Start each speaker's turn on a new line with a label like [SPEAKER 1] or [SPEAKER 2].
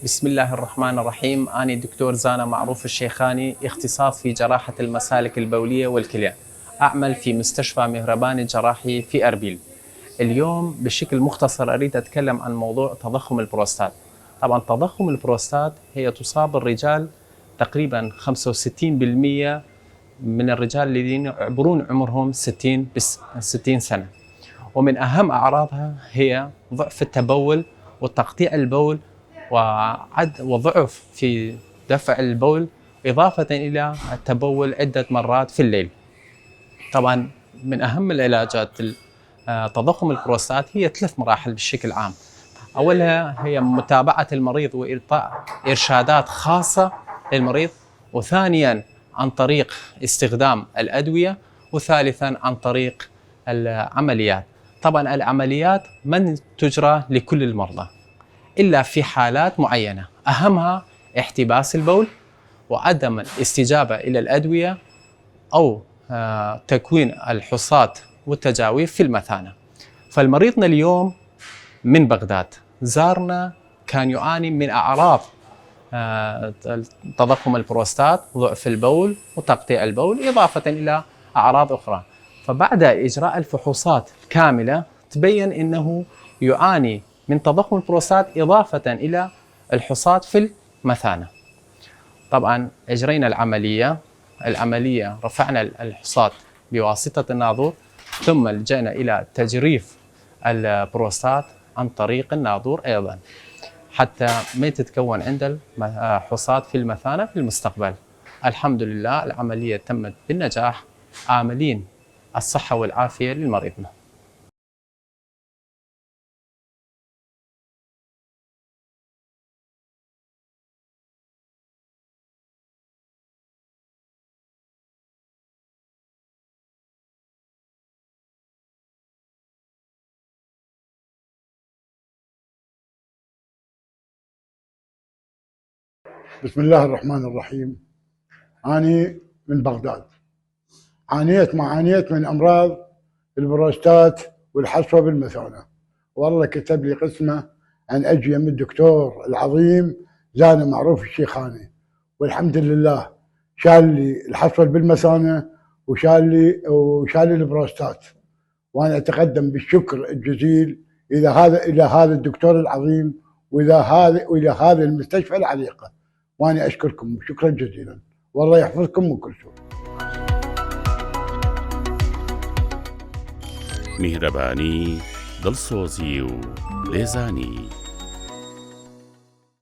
[SPEAKER 1] بسم الله الرحمن الرحيم. أنا الدكتور زانا معروف الشيخاني، اختصاص في جراحة المسالك البولية والكلى. أعمل في مستشفى مهربان الجراحي في أربيل. اليوم بشكل مختصر أريد أتكلم عن موضوع تضخم البروستات. طبعا تضخم البروستات هي تصاب الرجال تقريبا 65% من الرجال الذين يعبرون عمرهم 60 سنة. ومن أهم أعراضها هي ضعف التبول وتقطيع البول وضعف في دفع البول، إضافة إلى التبول عدة مرات في الليل. طبعا من أهم العلاجات تضخم البروستات هي 3 مراحل بشكل عام. أولها هي متابعة المريض وإعطاء إرشادات خاصة للمريض، وثانيا عن طريق استخدام الأدوية، وثالثا عن طريق العمليات. طبعا العمليات من تجرى لكل المرضى إلا في حالات معينة، أهمها احتباس البول وعدم الاستجابة إلى الأدوية أو تكوين الحصات والتجاويف في المثانة. فالمريضنا اليوم من بغداد زارنا كان يعاني من أعراض تضخم البروستات، ضعف البول وتقطيع البول، إضافة إلى أعراض أخرى. فبعد إجراء الفحوصات كاملة تبين أنه يعاني من تضخم البروستات إضافة إلى الحصات في المثانة. طبعا أجرينا العملية رفعنا الحصات بواسطة الناظور، ثم لجأنا إلى تجريف البروستات عن طريق الناظور أيضا، حتى ما تتكون عند الحصات في المثانة في المستقبل. الحمد لله العملية تمت بالنجاح، آملين الصحة والعافية للمريضنا.
[SPEAKER 2] بسم الله الرحمن الرحيم. أنا من بغداد، عانيت من أمراض البروستات والحصوة بالمثانة، والله كتب لي قسمة أن أجي من الدكتور العظيم زانا معروف الشيخاني، والحمد لله شال لي الحصوة بالمثانة وشال لي البروستات. وأنا أتقدم بالشكر الجزيل إلى هذا الدكتور العظيم وإلى هذا المستشفى العريقة، وأنا أشكركم شكرا جزيلا، والله يحفظكم من كل سوء.
[SPEAKER 3] میهرەبانی دڵسۆزی و لێزانی